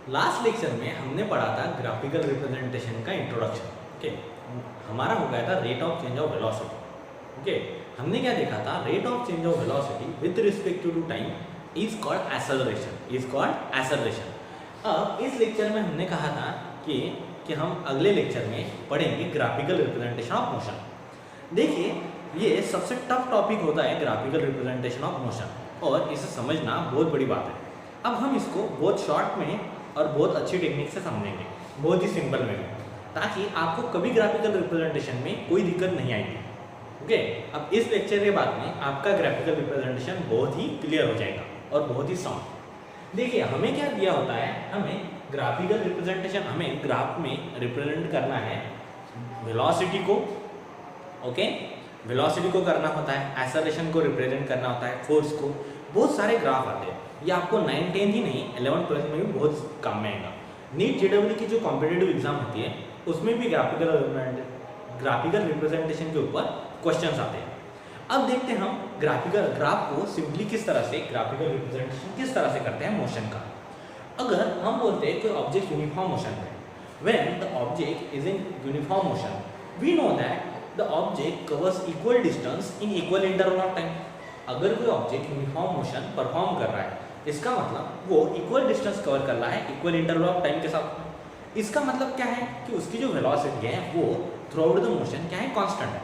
Last lecture में हमने पढ़ा था ग्राफिकल रिप्रेजेंटेशन का इंट्रोडक्शन। ओके, हमारा हो गया था rate of change of velocity. Okay, हमने क्या देखा था, rate of change of velocity with respect to time is called acceleration. अब इस लेक्चर में हमने कहा था कि हम अगले लेक्चर में पढ़ेंगे ग्राफिकल रिप्रेजेंटेशन ऑफ मोशन। देखिए, ये सबसे टफ टॉपिक होता है ग्राफिकल रिप्रेजेंटेशन ऑफ मोशन, और इसे समझना बहुत बड़ी बात है। अब हम इसको बहुत शॉर्ट में और बहुत अच्छी टेक्निक से समझेंगे, बहुत ही सिंपल में, ताकि आपको कभी ग्राफिकल रिप्रेजेंटेशन में कोई दिक्कत नहीं आएगी। ओके, अब इस लेक्चर के बाद में आपका ग्राफिकल रिप्रेजेंटेशन बहुत ही क्लियर हो जाएगा और बहुत ही साउंड। देखिए, हमें क्या दिया होता है, हमें ग्राफिकल रिप्रेजेंटेशन, हमें ग्राफ में रिप्रेजेंट करना है वेलोसिटी को। ओके, वेलोसिटी को करना होता है, एक्सेलरेशन को रिप्रेजेंट करना होता है, फोर्स को। बहुत सारे ग्राफ आते हैं, ये आपको 9, 10 ही नहीं 11, 12 में भी बहुत काम में आएगा। नीट जेडब्ल्यू की जो कॉम्पिटेटिव एग्जाम होती है उसमें भी ग्राफिकल रिप्रेजेंटेशन के ऊपर क्वेश्चंस आते हैं। अब देखते हैं हम ग्राफ को सिंपली किस तरह से ग्राफिकल रिप्रेजेंटेशन किस तरह से करते हैं मोशन का। अगर हम बोलते हैं कोई ऑब्जेक्ट यूनिफॉर्म मोशन है, when the object is in uniform motion we know that the object covers equal distance in equal interval of time. अगर कोई ऑब्जेक्ट यूनिफॉर्म मोशन परफॉर्म कर रहा है, इसका मतलब वो इक्वल डिस्टेंस कवर कर रहा है इक्वल इंटरवल ऑफ टाइम के साथ। इसका मतलब क्या है कि उसकी जो वेलोसिटी है वो थ्रू आउट द मोशन क्या है, कांस्टेंट है।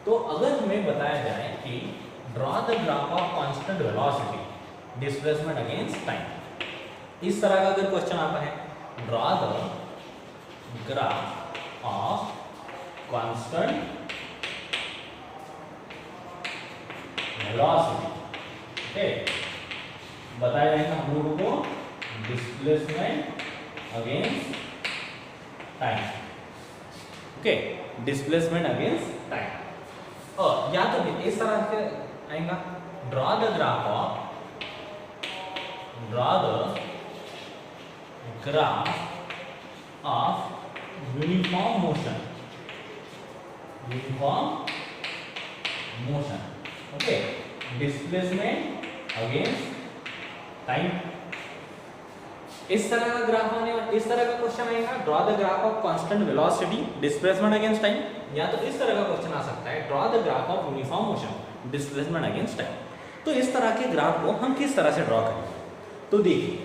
तो अगर हमें बताया जाए कि draw the graph of constant velocity displacement against time, इस तरह का अगर क्वेश्चन आता है, draw the graph of constant velocity, okay, बताया जाएगा हम लोगों को displacement against time. Okay, displacement against time. और या तो इस तरह से आएगा, draw the graph of uniform motion, okay, displacement against time. इस तरह का ग्राफ आने वाला, इस तरह का क्वेश्चन आएगा, draw the graph of constant velocity displacement against time. या तो इस तरह का क्वेश्चन आ सकता है, draw the graph of uniform motion displacement against time. तो इस तरह के ग्राफ को हम किस तरह से ड्रॉ करेंगे, तो देखिए,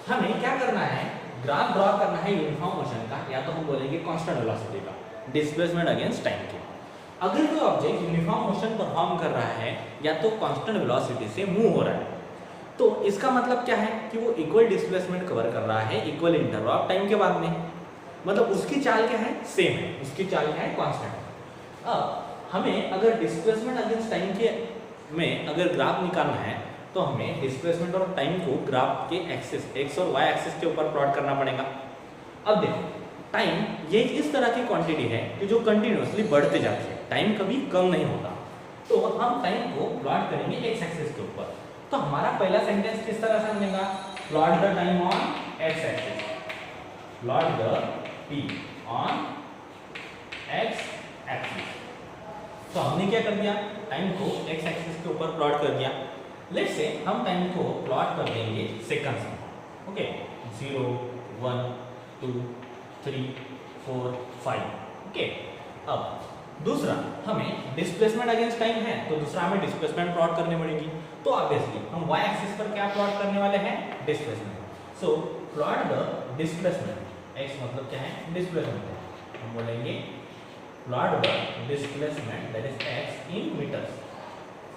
हमें क्या करना है, ग्राफ ड्रॉ करना है यूनिफॉर्म मोशन का, या तो हम बोलेंगे कांस्टेंट वेलोसिटी का, डिस्प्लेसमेंट अगेंस्ट टाइम के। अगर कोई ऑब्जेक्ट यूनिफॉर्म मोशन परफॉर्म कर रहा है या तो कांस्टेंट वेलोसिटी से मूव हो रहा है, तो इसका मतलब क्या है कि वो इक्वल डिस्प्लेसमेंट कवर कर रहा है इक्वल इंटरवल ऑफ टाइम के बाद में। मतलब उसकी चाल क्या है, सेम है, उसकी चाल क्या है, कांस्टेंट। अब हमें अगर डिस्प्लेसमेंट अगेंस्ट टाइम के में अगर ग्राफ निकालना है, तो हमें डिस्प्लेसमेंट और टाइम को ग्राफ के एक्सिस एक्स और वाई एक्सिस के ऊपर प्लॉट करना पड़ेगा। अब देखो, टाइम ये इस तरह की क्वांटिटी है कि जो कंटिन्यूअसली बढ़ते जाती है, टाइम कभी कम नहीं होता। तो हम टाइम को प्लॉट करेंगे एक्स एक्सिस के ऊपर। तो हमारा पहला सेंटेंस किस तरह से बनेगा, plot the time on x axis, plot the T on x axis. तो हमने क्या कर दिया, टाइम को एक्स एक्सिस के ऊपर प्लॉट कर दिया। लेट्स से हम टाइम को प्लॉट कर देंगे सेकंड्स में। ओके, 0, 1, 2, 3, 4, 5। ओके, अब दूसरा, हमें डिस्प्लेसमेंट अगेंस्ट टाइम है, तो दूसरा हमें डिस्प्लेसमेंट प्लॉट करनी पड़ेगी। तो ऑब्वियसली हम y एक्सिस पर क्या प्लॉट करने वाले हैं, displacement. So plot the displacement, x मतलब क्या है, डिस्प्लेसमेंट है। हम बोलेंगे plot the displacement that is x in metres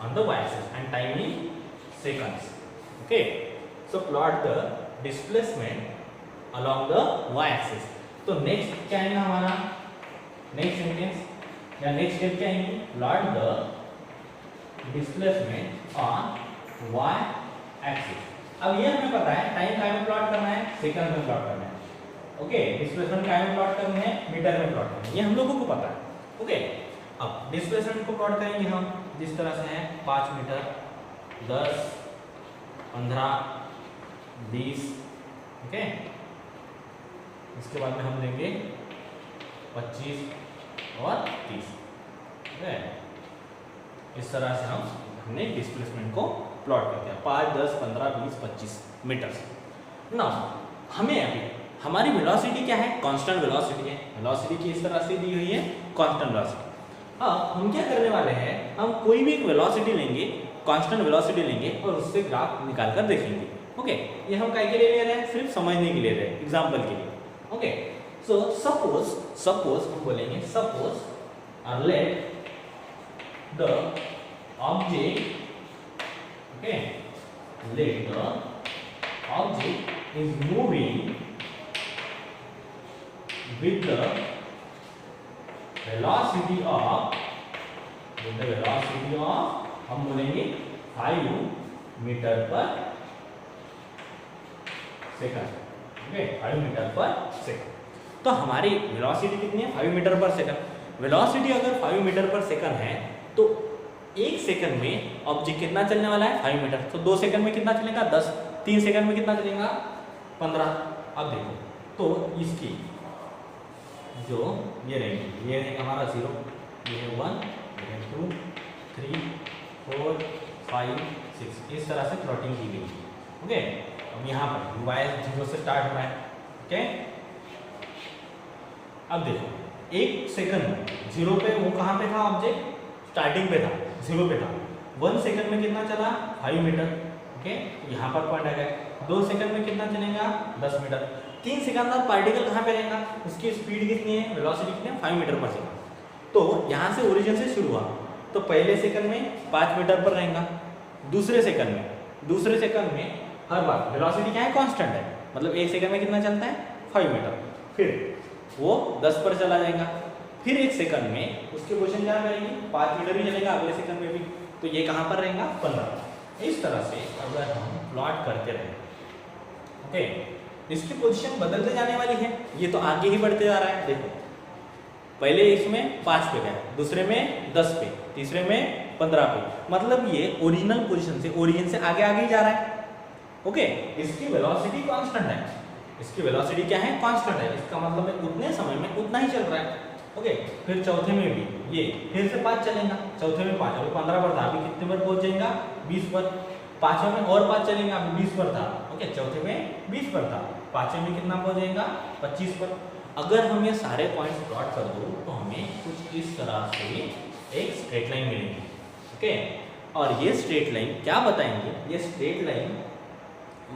on the y axis and time in seconds. Okay, so plot the displacement along the y axis. तो next क्या आएगा हमारा, नेक्स्ट सेंटेंस या नेक्स्ट स्टेप क्या आएंगे, plot the displacement on y axis. अब ये हमें पता है टाइम का में प्लॉट करना है, सेकंड में प्लॉट करना है। ओके, डिस्प्लेसमेंट का में प्लॉट करना है, मीटर में प्लॉट करना है, ये हम लोगों को पता है। ओके, अब डिस्प्लेसमेंट को प्लॉट करेंगे हम जिस तरह से है, 5 मीटर, 10, 15, 20। ओके, इसके बाद में हम लेंगे 25 और 30। इस तरह से हमने डिस्प्लेसमेंट को प्लॉट कर दिया, 5, 10, 15, 20, 25 मीटर। नाउ हमें अभी हमारी वेलोसिटी क्या है, कांस्टेंट वेलोसिटी है, वेलोसिटी की इस तरह से दी हुई है कांस्टेंट वेलोसिटी। अब हम क्या करने वाले हैं, हम कोई भी एक वेलोसिटी लेंगे, कांस्टेंट वेलोसिटी लेंगे और उससे ग्राफ निकाल कर देखेंगे। ओके, ये हम काय के लिए ले रहे हैं, सिर्फ समझने के लिए ले रहे हैं, एग्जांपल के लिए। ओके, सो सपोज हम बोलेंगे suppose let the object, okay, let the object is moving with the velocity of हम बोलेंगे 5 मीटर पर सेकंड। ओके, 5 मीटर पर सेकंड। तो हमारी वेलोसिटी कितनी है, 5 मीटर पर सेकंड। वेलोसिटी अगर 5 मीटर पर सेकंड है तो 1 सेकंड में ऑब्जेक्ट कितना चलने वाला है, 5 मीटर। तो 2 सेकंड में कितना चलेगा, 10। 3 सेकंड में कितना चलेगा, 15। अब देखो तो इसकी जो ये रहेंगे, ये रहेगा हमारा 0, ये 1, ये 2, 3, 4, 5, 6, इस तरह से प्लॉटिंग की गई। ओके, अब यहाँ पर y 0 से स्टार्ट हो रहा है। ओके, अब देखो 1 सेकंड में 0 पे वो कहाँ पे था ऑब्जेक्ट, स्टार्टिंग पे था, 0 पे था। 1 सेकंड में कितना चला, 5 मीटर। ओके, यहाँ पर पॉइंट आ गया। 2 सेकंड में कितना चलेगा, 10 मीटर। 3 सेकंड बाद पार्टिकल कहाँ पे रहेगा, उसकी स्पीड कितनी है, वेलोसिटी कितनी है, 5 मीटर पर सेकंड। तो यहाँ से ओरिजिन से शुरू हुआ तो पहले सेकंड में 5 मीटर पर रहेगा, दूसरे सेकंड में हर बार वेलोसिटी क्या है, कांस्टेंट है, मतलब 1 सेकंड में कितना चलता है, 5 मीटर। फिर वो 10 पर चला जाएगा, फिर 1 सेकंड में उसकी पोजीशन क्या रहेगी, 5 मीटर ही चलेगा अगले सेकंड में भी, तो ये कहाँ पर रहेगा, 15। इस तरह से अगर हम प्लॉट करते रहे, ओके, इसकी पोजीशन बदलते जाने वाली है, ये तो आगे ही बढ़ते जा रहा है। देखो पहले इसमें 5 पे गया, दूसरे में 10 पे, तीसरे में 15 पे, मतलब ये ओरिजिनल पोजीशन से ओरिजिन से आगे आगे ही जा रहा है। ओके, इसकी वेलोसिटी कांस्टेंट है, इसकी वेलोसिटी क्या है, कांस्टेंट है, इसका मतलब है उतने समय में उतना ही चल रहा है। ओके, फिर चौथे में भी ये फिर से 5 चलेगा, चौथे में 5, अभी 15 पर था, अभी कितने पर पहुंच जाएगा, 20 पर। पांचवें में और 5 चलेंगे, अभी 20 पर था। ओके, चौथे में 20 पर था, पांचवें में कितना पहुंच जाएगा, 25 पर। अगर हम ये सारे पॉइंट्स प्लॉट कर दो तो हमें कुछ इस तरह से एक स्ट्रेट लाइन मिलेगी। ओके, और ये स्ट्रेट लाइन क्या बताएंगे, ये स्ट्रेट लाइन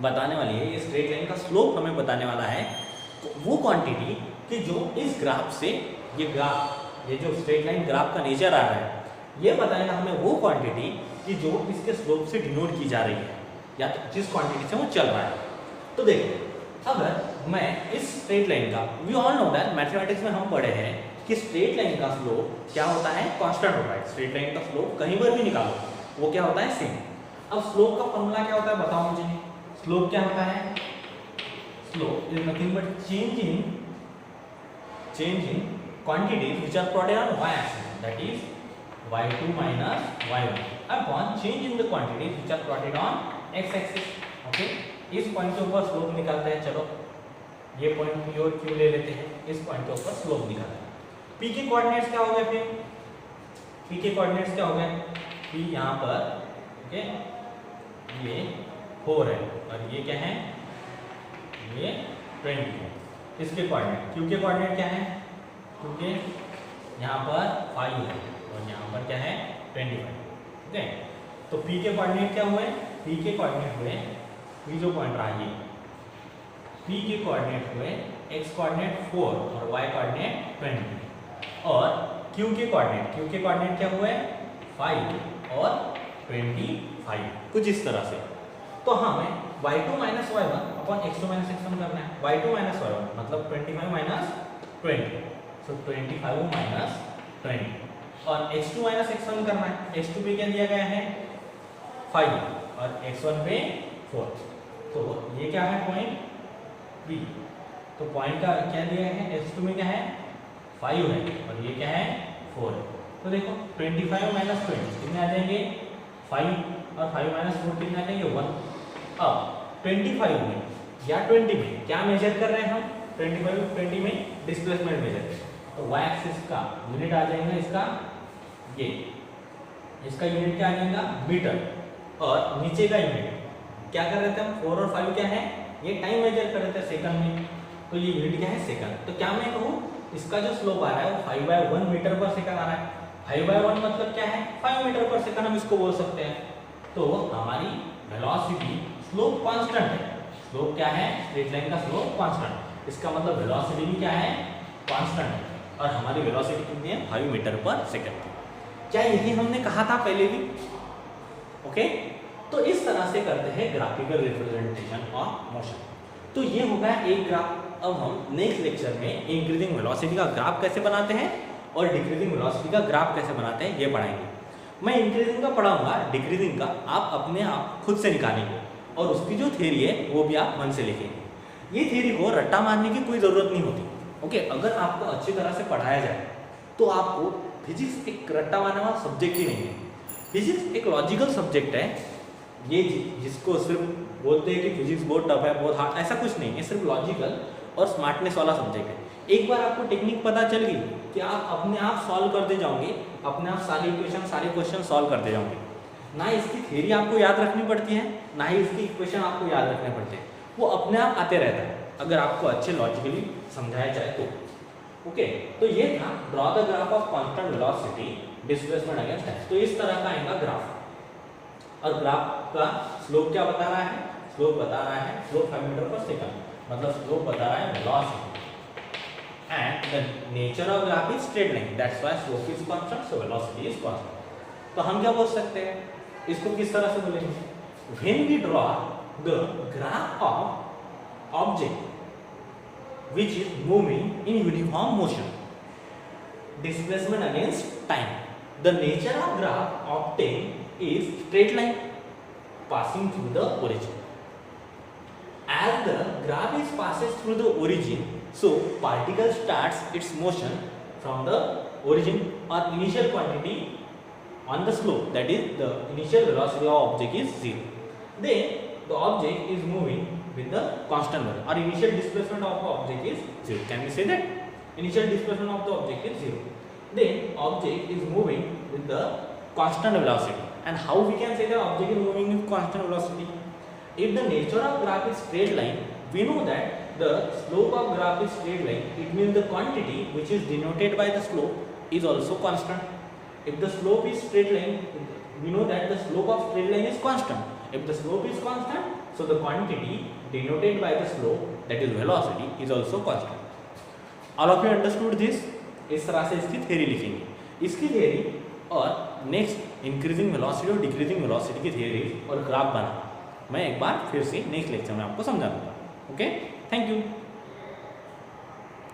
बताने वाली है, ये स्ट्रेट लाइन का स्लोप हमें बताने वाला है वो क्वांटिटी कि जो इस ग्राफ से ये ग्राफ, ये जो स्ट्रेट लाइन ग्राफ का नेचर आ रहा है, ये बताएगा हमें वो क्वांटिटी कि जो इसके स्लोप से डिनोट की जा रही है, या तो जिस क्वांटिटी से वो चल रहा है। तो देखो अगर मैं इस स्ट्रेट लाइन का, we all know that mathematics में हम पढ़े हैं कि स्ट्रेट लाइन का स्लोप क्या होता है, कांस्टेंट होता है। स्ट्रेट लाइन का स्लोप कहीं पर भी निकालो वो क्या होता है, सेम। अब स्लोप का फॉर्मूला क्या होता है बताओ मुझे, स्लोप क्या होता है, slope is nothing but change in quantities which are plotted on y-axis, that is y2 minus y1 upon change in the quantities which are plotted on x-axis। Okay, इस पॉइंट के ऊपर स्लोप निकालते हैं। चलो ये पॉइंट P और Q ले लेते हैं, इस पॉइंट के ऊपर स्लोप निकालते हैं। P के कोऑर्डिनेट्स क्या हो गए, फिर P के कोऑर्डिनेट्स क्या हो गए, P यहाँ पर, ओके, ये 4 है और ये क्या है, ये 20 है। इसके कोऑर्डिनेट, Q के कोऑर्डिनेट क्या है, क्योंकि यहाँ पर 5 है और यहाँ पर क्या है, 25। ओके, तो P के कोऑर्डिनेट क्या हुए, P के कोऑर्डिनेट हुए, P जो पॉइंट रहा ये, P के कोऑर्डिनेट हुए x कोऑर्डिनेट 4 और y कोऑर्डिनेट 20, और Q के कोऑर्डिनेट क्या हुए, 5 और 25, कुछ इस तरह से। तो हमें y2 minus y1 upon x2 minus x1 करना है। y2 माइनस y1 मतलब 25 माइनस 20, सो 25 माइनस 20, और x2 माइनस x1 करना है। x2 पे क्या दिया गया है, 5 और x1 पे 4, तो ये क्या है, पॉइंट B। तो पॉइंट का क्या दिया है, x2 में क्या है, 5 है और ये क्या है, 4 है। तो देखो 25 माइनस 20 कितने आ जाएंगे, 5, और 5 माइनस 4 कितने आ जाएंगे, 1। अब 25 में या 20 में क्या मेजर कर रहे हैं हम, 25 20 में डिस्प्लेसमेंट मेजर करें, तो y एक्सिस का यूनिट आ जाएगा इसका, ये इसका यूनिट क्या आ जाएगा, मीटर, और नीचे का यूनिट क्या कर रहे थे हम, 4 और 5 क्या है, ये टाइम मेजर कर रहे थे सेकंड में, तो ये यूनिट क्या है सेकंड। तो क्या मैं कहूँ इसका जो स्लोप आ रहा है वो 5/1 मीटर पर सेकंड आ रहा है। 5/1 मतलब क्या है 5 मीटर पर सेकंड हम इसको बोल सकते हैं। तो हमारी वेलोसिटी स्लोप कांस्टेंट है। स्लोप क्या है स्ट्रेट लाइन का स्लोप कांस्टेंट, इसका मतलब वेलोसिटी भी क्या है कांस्टेंट है और हमारी वेलोसिटी कितनी है 5 मीटर पर सेकंड। क्या यही हमने कहा था पहले भी? ओके तो इस तरह से करते हैं ग्राफिकल रिप्रेजेंटेशन ऑफ मोशन। तो ये हो गया एक ग्राफ। अब हम नेक्स्ट लेक्चर में इंक्रीजिंग वेलोसिटी का ग्राफ कैसे बनाते हैं और डिक्रीजिंग वेलोसिटी का ग्राफ कैसे बनाते हैं ये पढ़ाएंगे। मैं इंक्रीजिंग का पढ़ाऊंगा, डिक्रीजिंग का आप अपने आप खुद से निकालेंगे और उसकी जो थ्योरी है वो भी आप मन से लिखेंगे। ये थ्योरी को रट्टा मारने की कोई ज़रूरत नहीं होती। ओके अगर आपको अच्छी तरह से पढ़ाया जाए तो आपको फिजिक्स एक रट्टा मारने वाला सब्जेक्ट ही नहीं है। फिजिक्स एक लॉजिकल सब्जेक्ट है। ये जिसको सिर्फ बोलते हैं कि फिजिक्स बहुत टफ है बहुत हार्ड, ऐसा कुछ नहीं है। सिर्फ लॉजिकल और स्मार्टनेस वाला सब्जेक्ट है। एक बार आपको टेक्निक पता चल गई कि आप अपने आप सॉल्व करते जाओगे, अपने आप सारे क्वेश्चन सॉल्व करते जाओगे। ना इसकी थ्योरी आपको याद रखनी पड़ती है ना ही इसकी इक्वेशन आपको याद रखने पड़ते हैं, वो अपने आप आते रहता है अगर आपको अच्छे लॉजिकली समझाया जाए तो। ओके तो ये था draw the graph of constant velocity displacement against time. तो इस तरह का आएगा ग्राफ और ग्राफ का स्लोप क्या बता रहा है, स्लोप बता रहा है स्लोप 5 मीटर पर सेकंड, मतलब स्लोप बता रहा है velocity and the nature of graph is straight line that's why slope is constant so velocity is constant. तो हम क्या बोल सकते हैं इसको किस तरह से बोलेंगे, when we draw the graph of object which is moving in uniform motion displacement against time, the nature of graph obtained is straight line passing through the origin. As the graph is passes through the origin, so particle starts its motion from the origin or initial quantity on the slope, that is the initial velocity of object is 0. Then the object is moving with the constant value or initial displacement of the object is 0. Can we say that initial displacement of the object is 0? Then object is moving with the constant velocity. And how we can say the object is moving with constant velocity? If the nature of graph is straight line, we know that the slope of graph is straight line. It means the quantity which is denoted by the slope is also constant. If the slope is straight line, we know that the slope of straight line is constant. If the slope is constant, so the quantity denoted by the slope, that is velocity, is also constant. All of you understood this? इस तरह से इसकी theory लिखेंगे। इसकी theory और next increasing velocity और decreasing velocity की theory और ग्राफ बना मैं एक बार फिर से नेक्स्ट लेक्चर में आपको समझा दूंगा। Okay thank you.